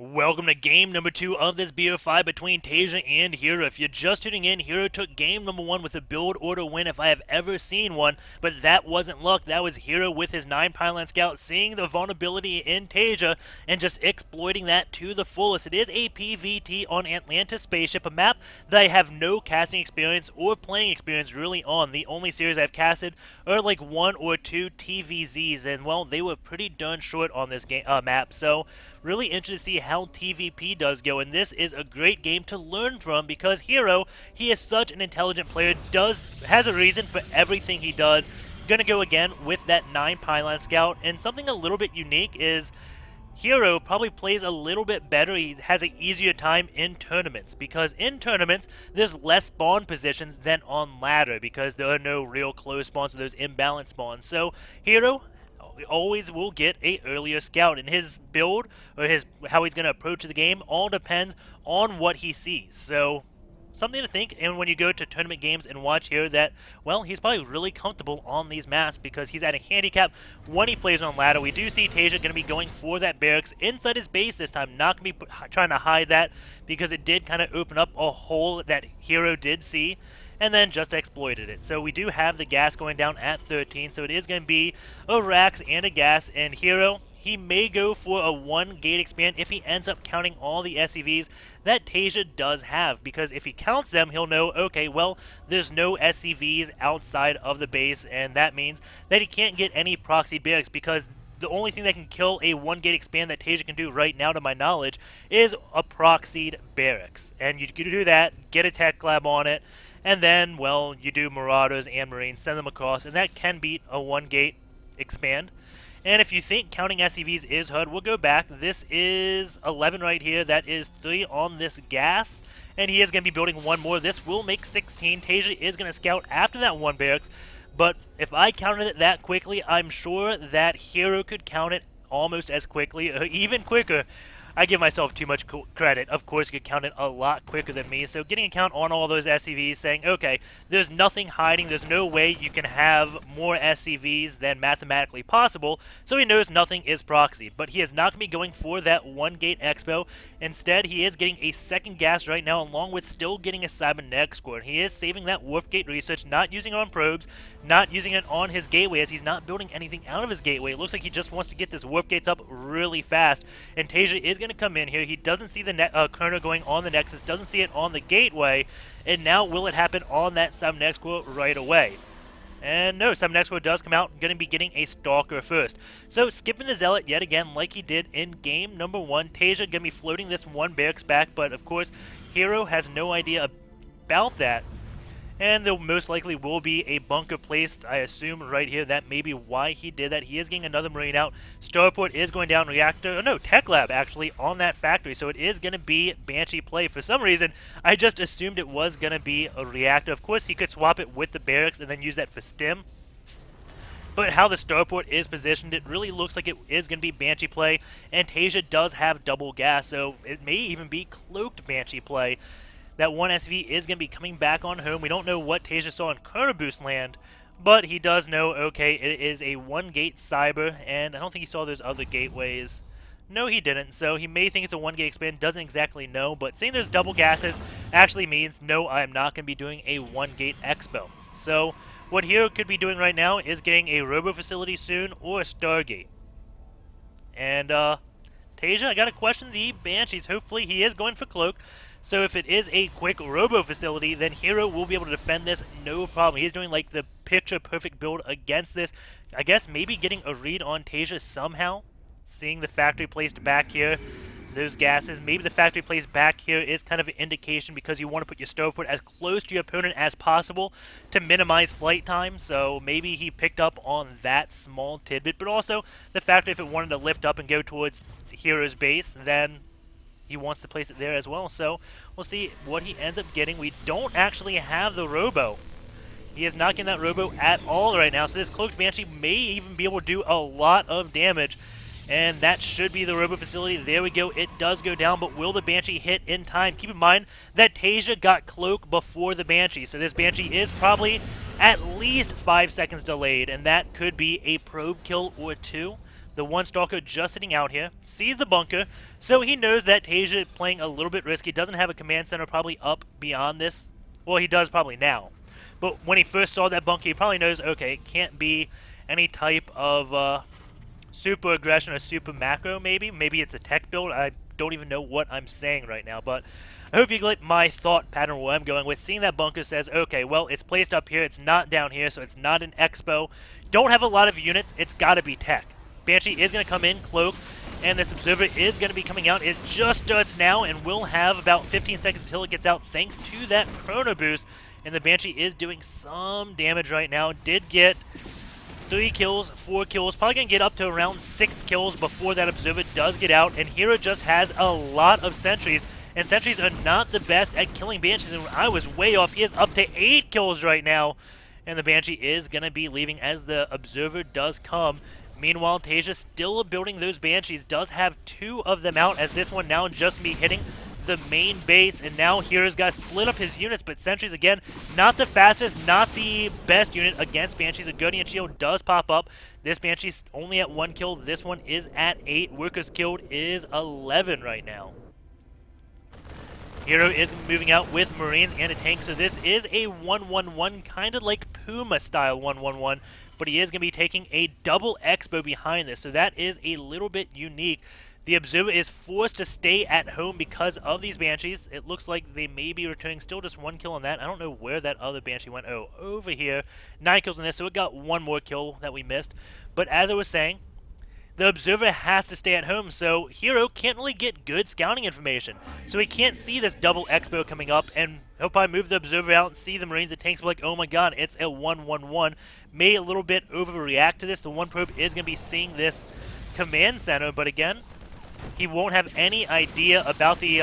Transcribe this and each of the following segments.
Welcome to game number 2 of this BO5 between TaeJa and Hero. If you're just tuning in, Hero took game number 1 with a build order win if I have ever seen one, but that wasn't luck. That was Hero with his 9 pylon scout, seeing the vulnerability in TaeJa and just exploiting that to the fullest. It is a PvT on Atlantis Spaceship, a map that I have no casting experience or playing experience really on. The only series I've casted are like 1 or 2 TVZs, and well, they were pretty darn short on this game map, so really interested to see how TVP does go, and this is a great game to learn from because Hero, he is such an intelligent player, has a reason for everything he does. Gonna go again with that 9 pylon scout, and something a little bit unique is Hero probably plays a little bit better. He has an easier time in tournaments because in tournaments there's less spawn positions than on ladder because there are no real close spawns or those imbalanced spawns. So Hero always will get a earlier scout, and his build or how he's going to approach the game all depends on what he sees. So something to think, and when you go to tournament games and watch here that, well, he's probably really comfortable on these maps because he's at a handicap when he plays on ladder. We do see TaeJa going to be going for that barracks inside his base this time, not going to be trying to hide that because it did kind of open up a hole that Hero did see and then just exploited it. So we do have the gas going down at 13, so it is going to be a Rax and a gas, and Hero, he may go for a 1 gate expand if he ends up counting all the SCVs that TaeJa does have, because if he counts them, he'll know, okay, well, there's no SCVs outside of the base, and that means that he can't get any proxy barracks, because the only thing that can kill a 1 gate expand that TaeJa can do right now, to my knowledge, is a proxied barracks. And you can do that, get a tech lab on it, and then, well, you do Marauders and Marines, send them across, and that can beat a 1 gate expand. And if you think counting SCVs is hard, we'll go back. This is 11 right here. That is 3 on this gas. And he is going to be building 1 more. This will make 16. TaeJa is going to scout after that 1 barracks. But if I counted it that quickly, I'm sure that Hero could count it almost as quickly, or even quicker. I give myself too much credit. Of course, you could count it a lot quicker than me. So getting a count on all those SCVs, saying, okay, there's nothing hiding. There's no way you can have more SCVs than mathematically possible. So he knows nothing is proxy. But he is not going to be going for that 1 gate expo. Instead, he is getting a 2nd gas right now, along with still getting a cybernetic score. And he is saving that warp gate research, not using it on probes, not using it on his gateway, as he's not building anything out of his gateway. It looks like he just wants to get this warp gates up really fast. And TaeJa is going to come in here. He doesn't see the kernel going on the Nexus, doesn't see it on the gateway, and now will it happen on that cybernetic score right away? And no, cybernetic score does come out, going to be getting a Stalker first. So skipping the Zealot yet again like he did in game number 1. TaeJa going to be floating this 1 barracks back, but of course Hero has no idea about that. And there most likely will be a bunker placed, I assume, right here. That may be why he did that. He is getting another Marine out. Starport is going down Reactor. Oh, no, Tech Lab, actually, on that factory. So it is going to be Banshee play. For some reason, I just assumed it was going to be a Reactor. Of course, he could swap it with the Barracks and then use that for Stim. But how the Starport is positioned, it really looks like it is going to be Banshee play. And TaeJa does have double gas, so it may even be cloaked Banshee play. That 1 SV is going to be coming back on home. We don't know what TaeJa saw in Chrono Boost land, but he does know, okay, it is a 1 gate cyber, and I don't think he saw those other gateways. No, he didn't, so he may think it's a 1 gate expand, doesn't exactly know, but seeing those double gases actually means, no, I'm not going to be doing a 1 gate expo. So what Hero could be doing right now is getting a Robo Facility soon, or a Stargate. And, TaeJa, I got to question the Banshees. Hopefully he is going for Cloak. So if it is a quick Robo Facility, then Hero will be able to defend this no problem. He's doing like the picture-perfect build against this. I guess maybe getting a read on TaeJa somehow. Seeing the factory placed back here, those gases. Maybe the factory placed back here is kind of an indication because you want to put your Starport as close to your opponent as possible to minimize flight time. So maybe he picked up on that small tidbit. But also the factory, if it wanted to lift up and go towards Hero's base, then he wants to place it there as well. So we'll see what he ends up getting. We don't actually have the Robo. He is not getting that Robo at all right now. So this Cloaked Banshee may even be able to do a lot of damage. And that should be the Robo Facility. There we go. It does go down, but will the Banshee hit in time? Keep in mind that TaeJa got Cloak before the Banshee. So this Banshee is probably at least 5 seconds delayed. And that could be a probe kill or 2. The one Stalker just sitting out here, sees the bunker, so he knows that TaeJa playing a little bit risky, doesn't have a command center probably up beyond this. Well, he does probably now. But when he first saw that bunker, he probably knows, okay, it can't be any type of super aggression or super macro, maybe. Maybe it's a tech build. I don't even know what I'm saying right now, but I hope you get my thought pattern where I'm going with. Seeing that bunker says, okay, well, it's placed up here, it's not down here, so it's not an expo. Don't have a lot of units, it's got to be tech. Banshee is going to come in, cloak, and this observer is going to be coming out. It just starts now, and we'll have about 15 seconds until it gets out, thanks to that chrono boost. And the Banshee is doing some damage right now. Did get 3 kills, 4 kills, probably going to get up to around 6 kills before that observer does get out. And Hero just has a lot of sentries, and sentries are not the best at killing Banshees. And I was way off. He is up to 8 kills right now, and the Banshee is going to be leaving as the observer does come. Meanwhile, TaeJa still building those Banshees, does have 2 of them out, as this one now just be hitting the main base, and now Hero's got to split up his units, but Sentries, again, not the fastest, not the best unit against Banshees. A Guardian Shield does pop up. This Banshee's only at 1 kill. This one is at 8. Workers killed is 11 right now. Hero is moving out with Marines and a tank, so this is a 1-1-1, kind of like Puma-style 1-1-1, but he is going to be taking a double Expo behind this, so that is a little bit unique. The Observer is forced to stay at home because of these Banshees. It looks like they may be returning still just 1 kill on that. I don't know where that other Banshee went. Oh, over here. 9 kills on this, so it got 1 more kill that we missed. But as I was saying, the Observer has to stay at home, so Hero can't really get good scouting information. So he can't see this double Expo coming up, and he'll probably move the Observer out and see the Marines and tanks, be like, oh my god, it's a 1-1-1. May a little bit overreact to this. The one probe is going to be seeing this command center, but again, he won't have any idea about the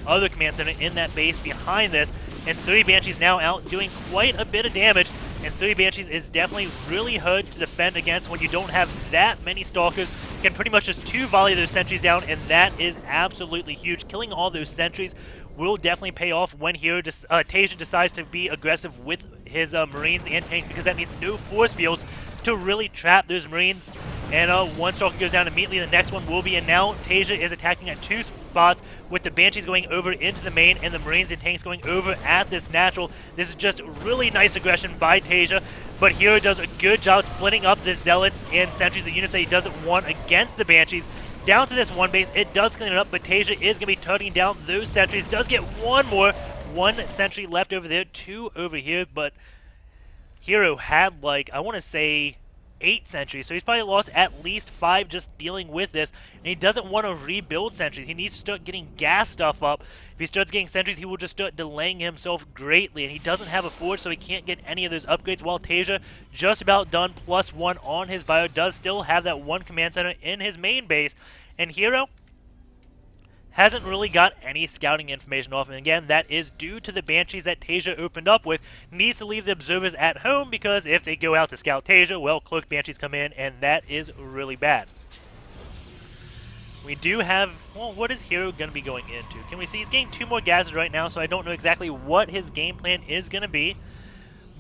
other command center in that base behind this. And 3 Banshees now out doing quite a bit of damage. And 3 Banshees is definitely really hard to defend against when you don't have that many Stalkers. You can pretty much just 2 volley those sentries down, and that is absolutely huge. Killing all those sentries will definitely pay off when TaeJa decides to be aggressive with his Marines and tanks, because that means no force fields to really trap those Marines. And one Stalker goes down immediately, the next one will be, and now TaeJa is attacking at 2 spots, with the Banshees going over into the main and the Marines and tanks going over at this natural. This is just really nice aggression by TaeJa, but Hero does a good job splitting up the Zealots and Sentries, the units that he doesn't want against the Banshees, down to this one base. It does clean it up, but TaeJa is going to be turning down those Sentries, does get 1 more. 1 Sentry left over there, 2 over here, but Hero had, like, I want to say 8 sentries, so he's probably lost at least 5 just dealing with this, and he doesn't want to rebuild sentries. He needs to start getting gas stuff up. If he starts getting sentries, he will just start delaying himself greatly, and he doesn't have a forge, so he can't get any of those upgrades, while TaeJa, just about done, +1 on his bio, does still have that 1 command center in his main base, and Hero hasn't really got any scouting information off him. And again, that is due to the Banshees that TaeJa opened up with. Needs to leave the Observers at home, because if they go out to scout TaeJa, well, Cloaked Banshees come in, and that is really bad. We do have, well, what is Hero going to be going into? Can we see he's getting 2 more gases right now, so I don't know exactly what his game plan is going to be.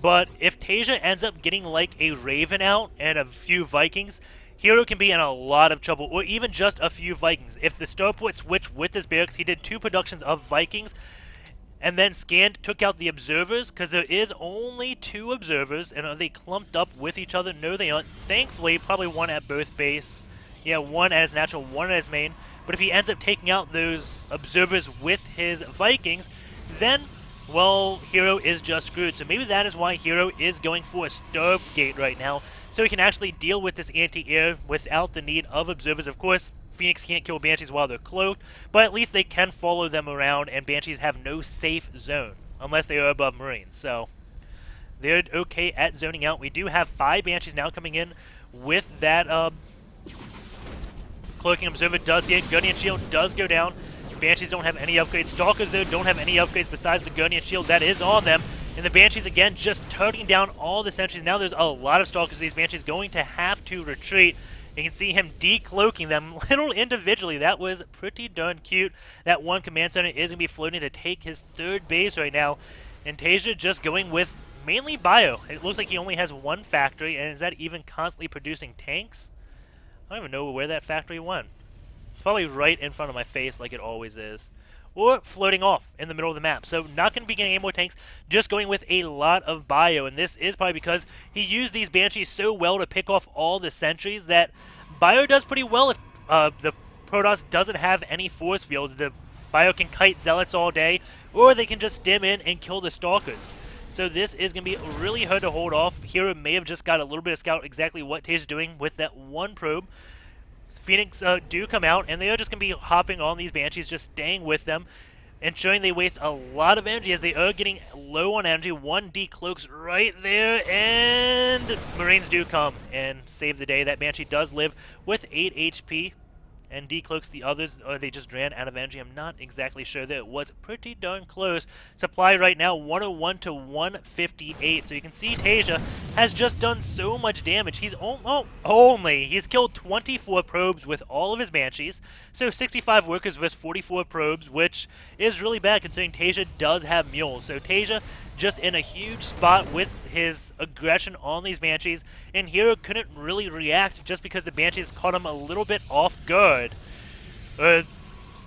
But if TaeJa ends up getting like a Raven out and a few Vikings, Hero can be in a lot of trouble, or even just a few Vikings. If the Starport switched with his barracks, he did 2 productions of Vikings, and then scanned, took out the Observers, because there is only 2 Observers, and are they clumped up with each other? No, they aren't. Thankfully, probably 1 at both base. Yeah, 1 as natural, 1 as main. But if he ends up taking out those Observers with his Vikings, then, well, Hero is just screwed. So maybe that is why Hero is going for a Stargate right now, so he can actually deal with this anti-air without the need of Observers. Of course, Phoenix can't kill Banshees while they're cloaked, but at least they can follow them around, and Banshees have no safe zone, unless they are above Marines. So they're okay at zoning out. We do have 5 Banshees now coming in with that Cloaking Observer does hit. Guardian Shield does go down. Banshees don't have any upgrades. Stalkers, though, don't have any upgrades besides the Guardian Shield that is on them. And the Banshees, again, just turning down all the sentries. Now there's a lot of Stalkers. These Banshees going to have to retreat. You can see him decloaking them little individually. That was pretty darn cute. That 1 command center is going to be floating to take his 3rd base right now. And TaeJa just going with mainly bio. It looks like he only has 1 factory. And is that even constantly producing tanks? I don't even know where that factory went. It's probably right in front of my face like it always is. Or floating off in the middle of the map. So not going to be getting any more tanks, just going with a lot of bio. And this is probably because he used these Banshees so well to pick off all the sentries that bio does pretty well if the Protoss doesn't have any force fields. The bio can kite Zealots all day, or they can just stim in and kill the Stalkers. So this is going to be really hard to hold off. Hero may have just got a little bit of scout exactly what TaeJa's doing with that one probe. Phoenix do come out, and they are just going to be hopping on these Banshees, just staying with them, ensuring they waste a lot of energy as they are getting low on energy. One decloaks right there, and Marines do come and save the day. That Banshee does live with 8 HP and decloaks the others, or they just ran out of energy. I'm not exactly sure there. It was pretty darn close. Supply right now 101 to 158. So you can see TaeJa has just done so much damage. He's he's killed 24 probes with all of his Banshees. So 65 workers versus 44 probes, which is really bad considering TaeJa does have mules. So TaeJa just in a huge spot with his aggression on these Banshees, and Hero couldn't really react just because the Banshees caught him a little bit off guard.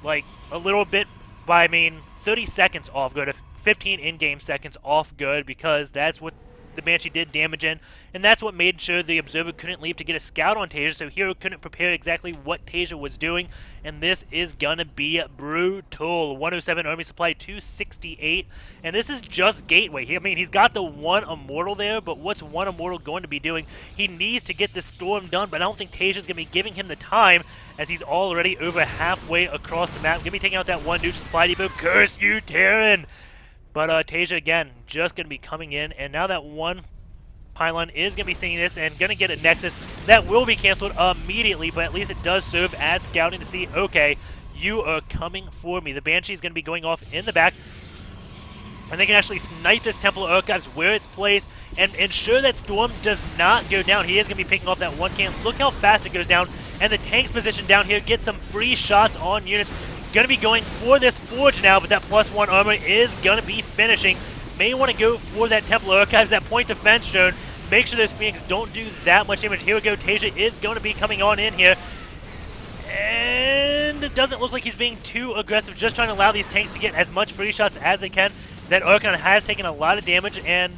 Like, a little bit, by, 30 seconds off guard, 15 in-game seconds off guard, because that's what the Banshee did damage in, and that's what made sure the Observer couldn't leave to get a scout on TaeJa, so Hero couldn't prepare exactly what TaeJa was doing, and this is gonna be brutal. 107 Army Supply, 268, and this is just Gateway. He's got the one Immortal there, but what's one Immortal going to be doing? He needs to get the Storm done, but I don't think TaeJa's gonna be giving him the time, as he's already over halfway across the map. Gonna be taking out that one dude supply depot. Curse you, Terran! But TaeJa, again, just going to be coming in, and now that one pylon is going to be seeing this and going to get a Nexus. That will be canceled immediately, but at least it does serve as scouting to see, okay, you are coming for me. The Banshee is going to be going off in the back, and they can actually snipe this Temple of Archives where it's placed and ensure that Storm does not go down. He is going to be picking off that one cannon. Look how fast it goes down, and the tank's position down here gets some free shots on units. Going to be going for this Forge now, but that +1 armor is going to be finishing. May want to go for that Temple Archives, that point defense drone. Make sure those Phoenix don't do that much damage. Here we go. TaeJa is going to be coming on in here. And it doesn't look like he's being too aggressive, just trying to allow these tanks to get as much free shots as they can. That Archon has taken a lot of damage, and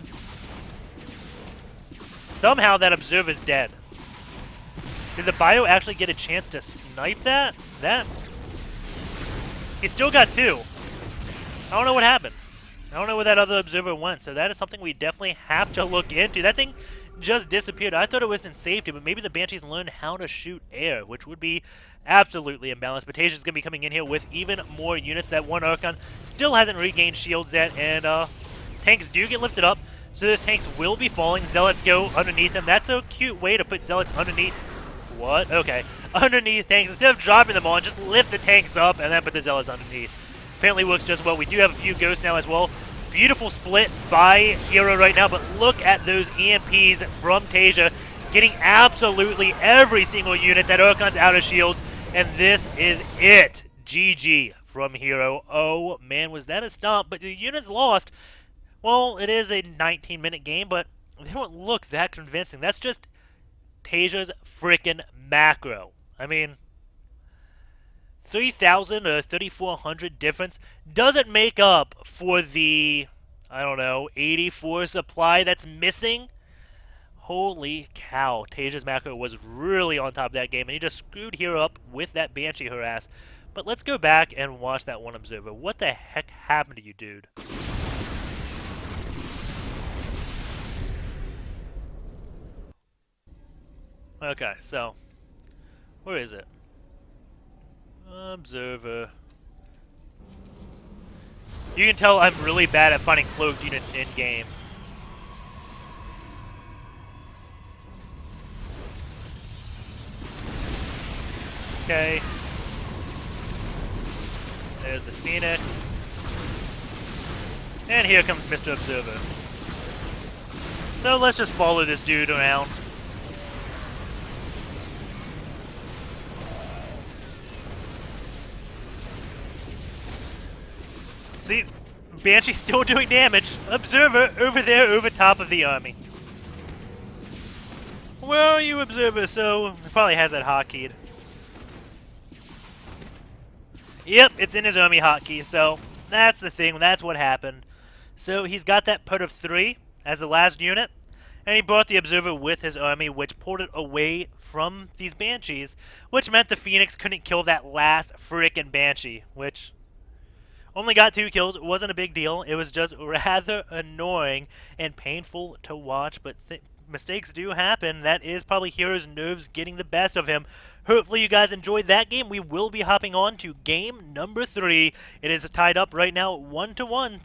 somehow that Observer's dead. Did the Bio actually get a chance to snipe that? He still got 2. I don't know what happened. I don't know where that other Observer went, so that is something we definitely have to look into. That thing just disappeared. I thought it was in safety, but maybe the Banshees learned how to shoot air, which would be absolutely imbalanced. But TaeJa's going to be coming in here with even more units. That one Archon still hasn't regained shields yet, and tanks do get lifted up, so those tanks will be falling. Zealots go underneath them. That's a cute way to put Zealots underneath. What? Okay. Underneath tanks. Instead of dropping them on, just lift the tanks up and then put the Zealots underneath. Apparently works just well. We do have a few ghosts now as well. Beautiful split by Hero right now, but look at those EMPs from TaeJa, getting absolutely every single unit. That Archon's out of shields, and this is it. GG from Hero. Oh man, was that a stomp? But the units lost. Well, it is a 19-minute game, but they don't look that convincing. That's just TaeJa's freaking macro. 3,000 or 3,400 difference doesn't make up for the, 84 supply that's missing. Holy cow. TaeJa's macro was really on top of that game, and he just screwed Hero up with that Banshee harass. But let's go back and watch that one Observer. What the heck happened to you, dude? Okay, so where is it? Observer. You can tell I'm really bad at finding cloaked units in-game. Okay. There's the Phoenix. And here comes Mr. Observer. So let's just follow this dude around. See, Banshee's still doing damage. Observer over there over top of the army. Where are you, Observer? So, he probably has that hotkeyed. Yep, it's in his Omi hotkey, so that's the thing. That's what happened. So he's got that put of 3 as the last unit, and he brought the Observer with his Omi, which pulled it away from these Banshees, which meant the Phoenix couldn't kill that last frickin' Banshee, which only got 2 kills. It wasn't a big deal. It was just rather annoying and painful to watch, but mistakes do happen. That is probably Hero's nerves getting the best of him. Hopefully you guys enjoyed that game. We will be hopping on to game number 3. It is tied up right now 1-1.